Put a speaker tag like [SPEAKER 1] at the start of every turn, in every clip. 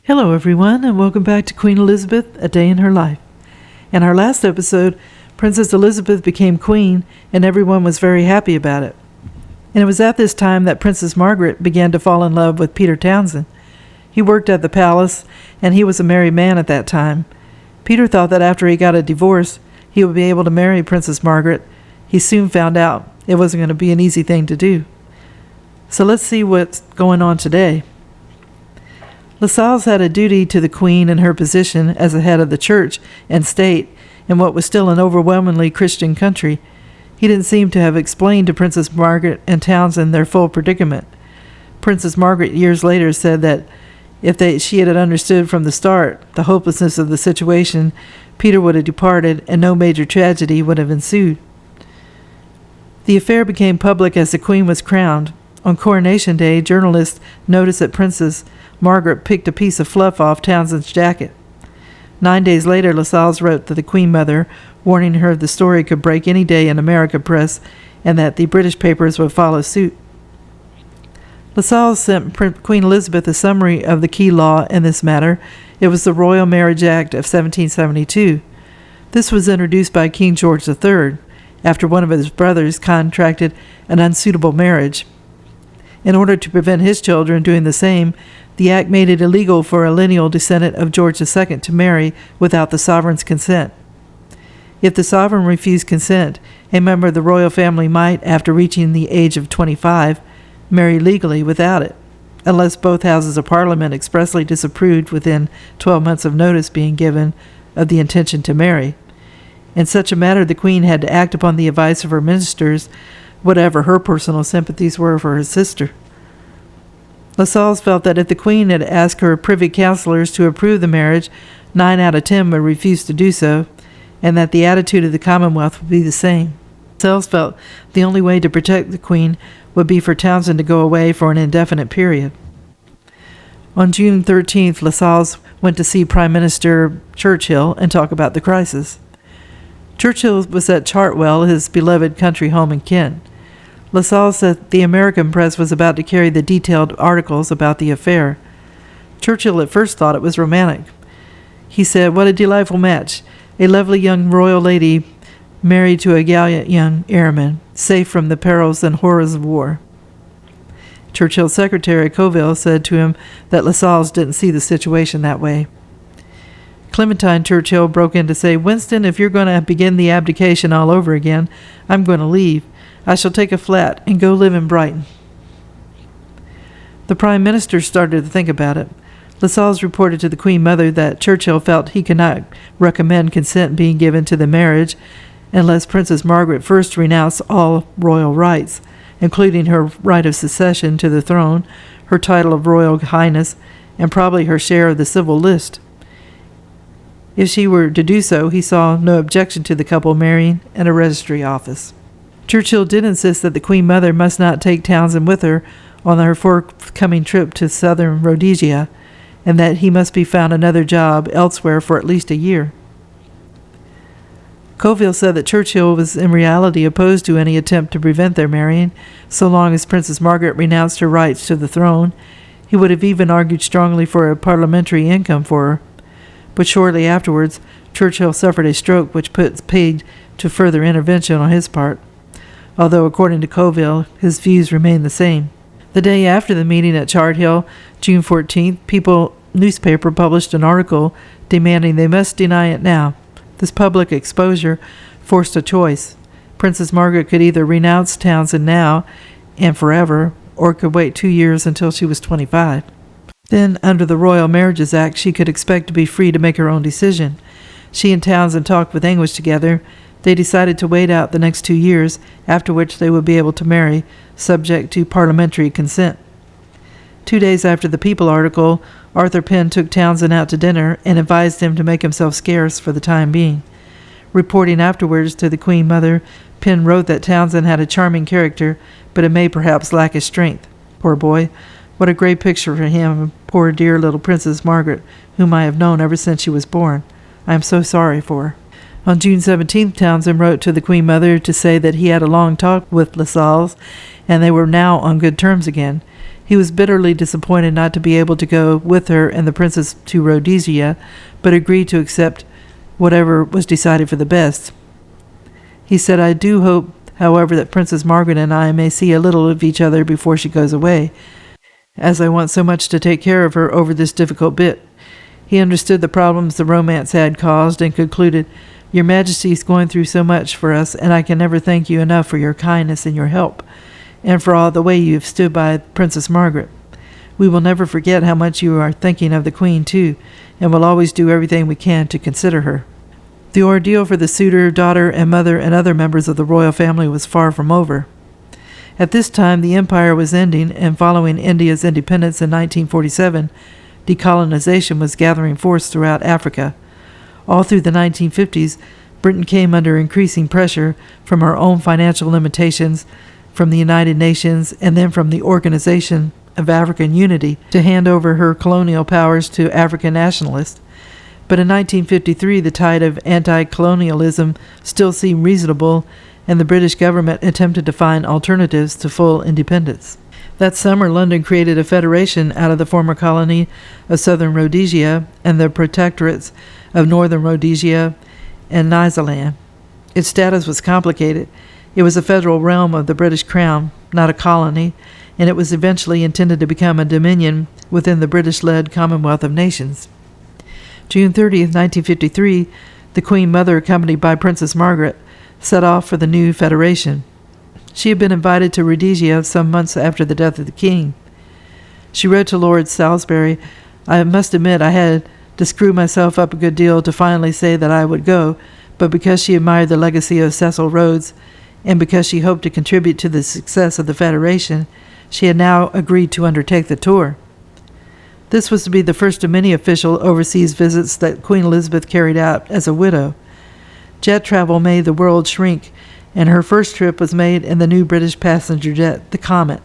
[SPEAKER 1] Hello everyone, and welcome back to Queen Elizabeth, A Day in Her Life. In our last episode, Princess Elizabeth became queen, and everyone was very happy about it. And it was at this time that Princess Margaret began to fall in love with Peter Townsend. He worked at the palace, and he was a married man at that time. Peter thought that after he got a divorce, he would be able to marry Princess Margaret. He soon found out it wasn't going to be an easy thing to do. So let's see what's going on today. Lascelles had a duty to the Queen in her position as the head of the church and state in what was still an overwhelmingly Christian country. He didn't seem to have explained to Princess Margaret and Townsend their full predicament. Princess Margaret years later said that if she had understood from the start the hopelessness of the situation, Peter would have departed and no major tragedy would have ensued. The affair became public as the Queen was crowned. On Coronation Day, journalists noticed that Princess Margaret picked a piece of fluff off Townsend's jacket. 9 days later, Lascelles wrote to the Queen Mother, warning her the story could break any day in American press and that the British papers would follow suit. Lascelles sent Queen Elizabeth a summary of the key law in this matter. It was the Royal Marriage Act of 1772. This was introduced by King George III after one of his brothers contracted an unsuitable marriage. In order to prevent his children doing the same, the act made it illegal for a lineal descendant of George II to marry without the sovereign's consent. If the sovereign refused consent, a member of the royal family might, after reaching the age of 25, marry legally without it, unless both houses of Parliament expressly disapproved within 12 months of notice being given of the intention to marry. In such a matter, the Queen had to act upon the advice of her ministers, whatever her personal sympathies were for her sister. Lascelles felt that if the Queen had asked her privy councillors to approve the marriage, 9 out of 10 would refuse to do so, and that the attitude of the Commonwealth would be the same. Lascelles felt the only way to protect the Queen would be for Townsend to go away for an indefinite period. On June 13th, Lascelles went to see Prime Minister Churchill and talk about the crisis. Churchill was at Chartwell, his beloved country home in Kent. Lascelles said the American press was about to carry the detailed articles about the affair. Churchill at first thought it was romantic. He said, "What a delightful match. A lovely young royal lady married to a gallant young airman, safe from the perils and horrors of war." Churchill's secretary, Coville, said to him that Lascelles didn't see the situation that way. Clementine Churchill broke in to say, "Winston, if you're going to begin the abdication all over again, I'm going to leave. I shall take a flat and go live in Brighton." The Prime Minister started to think about it. Lascelles reported to the Queen Mother that Churchill felt he could not recommend consent being given to the marriage unless Princess Margaret first renounced all royal rights, including her right of succession to the throne, her title of Royal Highness, and probably her share of the civil list. If she were to do so, he saw no objection to the couple marrying in a registry office. Churchill did insist that the Queen Mother must not take Townsend with her on her forthcoming trip to southern Rhodesia, and that he must be found another job elsewhere for at least a year. Coville said that Churchill was in reality opposed to any attempt to prevent their marrying, so long as Princess Margaret renounced her rights to the throne. He would have even argued strongly for a parliamentary income for her. But shortly afterwards, Churchill suffered a stroke which put paid to further intervention on his part, although according to Coville, his views remained the same. The day after the meeting at Charthill, June 14th, People newspaper published an article demanding they must deny it now. This public exposure forced a choice. Princess Margaret could either renounce Townsend now and forever, or could wait 2 years until she was 25. Then, under the Royal Marriages Act, she could expect to be free to make her own decision. She and Townsend talked with English together. They decided to wait out the next 2 years, after which they would be able to marry, subject to parliamentary consent. 2 days after the People article, Arthur Pym took Townsend out to dinner and advised him to make himself scarce for the time being. Reporting afterwards to the Queen Mother, Pym wrote that Townsend had a charming character, but it may perhaps lack his strength. Poor boy. What a great picture for him, poor dear little Princess Margaret, whom I have known ever since she was born. I am so sorry for her. On June 17th, Townsend wrote to the Queen Mother to say that he had a long talk with Lascelles, and they were now on good terms again. He He was bitterly disappointed not to be able to go with her and the princess to Rhodesia, but agreed to accept whatever was decided for the best. He said, "I do hope, however, that Princess Margaret and I may see a little of each other before she goes away, as I want so much to take care of her over this difficult bit." He understood the problems the romance had caused and concluded, "Your Majesty is going through so much for us, and I can never thank you enough for your kindness and your help, and for all the way you have stood by Princess Margaret. We will never forget how much you are thinking of the Queen, too, and will always do everything we can to consider her." The ordeal for the suitor, daughter, and mother and other members of the royal family was far from over. At this time, the empire was ending, and following India's independence in 1947, decolonization was gathering force throughout Africa. All through the 1950s, Britain came under increasing pressure from her own financial limitations, from the United Nations, and then from the Organization of African Unity to hand over her colonial powers to African nationalists. But in 1953, the tide of anti-colonialism still seemed reasonable, and the British government attempted to find alternatives to full independence. That summer, London created a federation out of the former colony of Southern Rhodesia and the protectorates of Northern Rhodesia and Nyasaland. Its status was complicated. It was a federal realm of the British Crown, not a colony, and it was eventually intended to become a dominion within the British-led Commonwealth of Nations. June 30th, 1953, the Queen Mother, accompanied by Princess Margaret, set off for the new federation. She had been invited to Rhodesia some months after the death of the king. She wrote to Lord Salisbury, "I must admit I had to screw myself up a good deal to finally say that I would go, but because she admired the legacy of Cecil Rhodes, and because she hoped to contribute to the success of the Federation, she had now agreed to undertake the tour." This was to be the first of many official overseas visits that Queen Elizabeth carried out as a widow. Jet travel made the world shrink, and her first trip was made in the new British passenger jet, the Comet,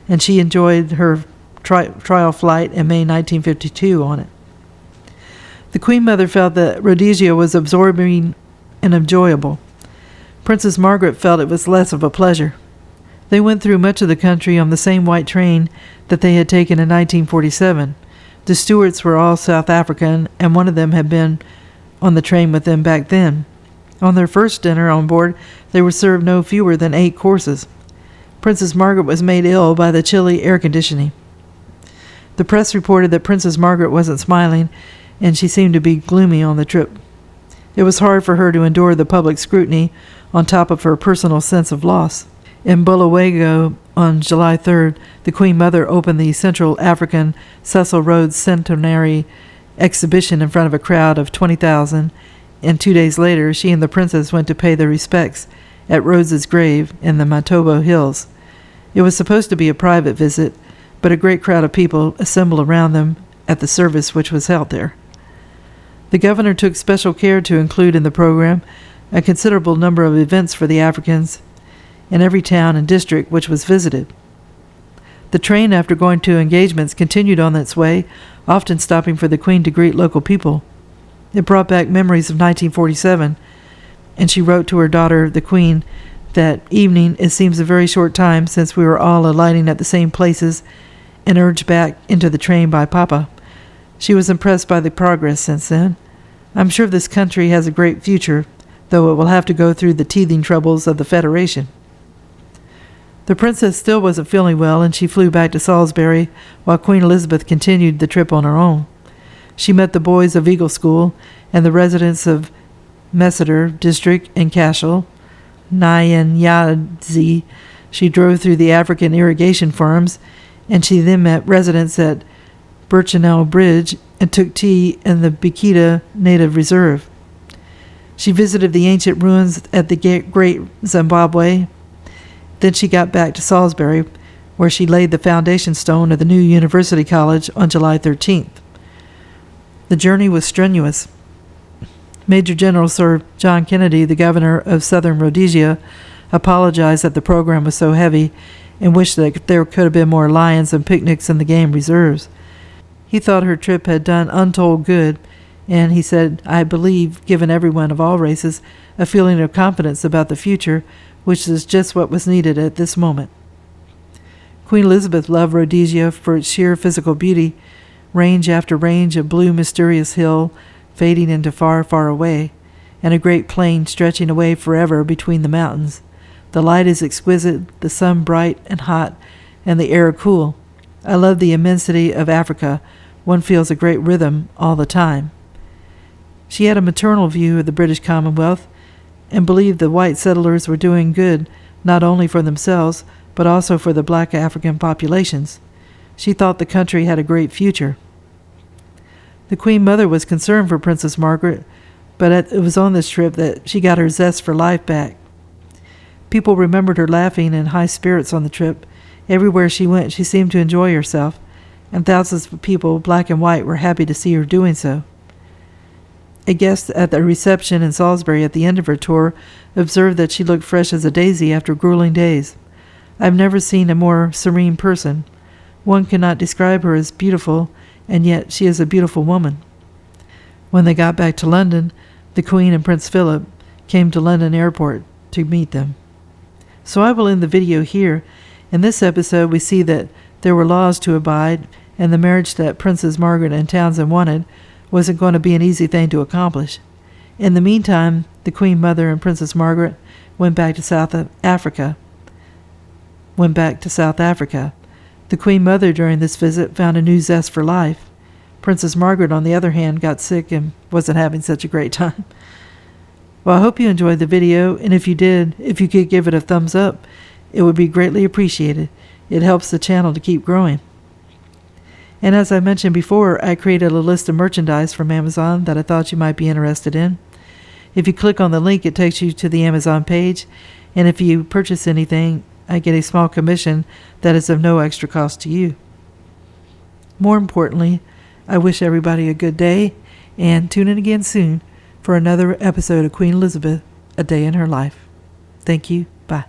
[SPEAKER 1] and she enjoyed her trial flight in May 1952 on it. The Queen Mother felt that Rhodesia was absorbing and enjoyable. Princess Margaret felt it was less of a pleasure. They went through much of the country on the same white train that they had taken in 1947. The Stuarts were all South African, and one of them had been on the train with them back then. On their first dinner on board, they were served no fewer than 8 courses. Princess Margaret was made ill by the chilly air conditioning. The press reported that Princess Margaret wasn't smiling, and she seemed to be gloomy on the trip. It was hard for her to endure the public scrutiny on top of her personal sense of loss. In Bulawayo on July 3rd, the Queen Mother opened the Central African Cecil Rhodes Centenary exhibition in front of a crowd of 20,000, and 2 days later she and the princess went to pay their respects at Rhodes's grave in the Matobo Hills. It was supposed to be a private visit, but a great crowd of people assembled around them at the service which was held there. The governor took special care to include in the program a considerable number of events for the Africans in every town and district which was visited. The train, after going to engagements, continued on its way, often stopping for the Queen to greet local people. It brought back memories of 1947, and she wrote to her daughter, the Queen, that evening, "It seems a very short time since we were all alighting at the same places and urged back into the train by Papa. She was impressed by the progress since then. I'm sure this country has a great future, though it will have to go through the teething troubles of the Federation." The princess still wasn't feeling well, and she flew back to Salisbury while Queen Elizabeth continued the trip on her own. She met the boys of Eagle School and the residents of Messiter District and Cashel, Nyanyazi. She drove through the African irrigation farms, and she then met residents at Birchinell Bridge and took tea in the Bikita Native Reserve. She visited the ancient ruins at the Great Zimbabwe. Then she got back to Salisbury, where she laid the foundation stone of the new University College on July 13th. The journey was strenuous. Major General Sir John Kennedy, the governor of Southern Rhodesia, apologized that the program was so heavy and wished that there could have been more lions and picnics in the game reserves. He thought her trip had done untold good, and he said, "I believe, given everyone of all races a feeling of confidence about the future, which is just what was needed at this moment." Queen Elizabeth loved Rhodesia for its sheer physical beauty, range after range of blue mysterious hill fading into far, far away, and a great plain stretching away forever between the mountains. The light is exquisite, the sun bright and hot, and the air cool. I love the immensity of Africa. One feels a great rhythm all the time. She had a maternal view of the British Commonwealth and believed the white settlers were doing good not only for themselves, but also for the black African populations. She thought the country had a great future. The Queen Mother was concerned for Princess Margaret, but it was on this trip that she got her zest for life back. People remembered her laughing and high spirits on the trip. Everywhere she went, she seemed to enjoy herself, and thousands of people, black and white, were happy to see her doing so. A guest at the reception in Salisbury at the end of her tour observed that she looked fresh as a daisy after grueling days. I've never seen a more serene person. One cannot describe her as beautiful, and yet she is a beautiful woman. When they got back to London, the Queen and Prince Philip came to London Airport to meet them. So I will end the video here. In this episode, we see that there were laws to abide, and the marriage that Princess Margaret and Townsend wanted wasn't going to be an easy thing to accomplish. In the meantime, the Queen Mother and Princess Margaret went back to South Africa. The Queen Mother during this visit found a new zest for life. Princess Margaret, on the other hand, got sick and wasn't having such a great time. Well, I hope you enjoyed the video, and if you did, if you could give it a thumbs up, it would be greatly appreciated. It helps the channel to keep growing. And as I mentioned before, I created a list of merchandise from Amazon that I thought you might be interested in. If you click on the link, it takes you to the Amazon page, and if you purchase anything, I get a small commission that is of no extra cost to you. More importantly, I wish everybody a good day, and tune in again soon for another episode of Queen Elizabeth, A Day in Her Life. Thank you. Bye.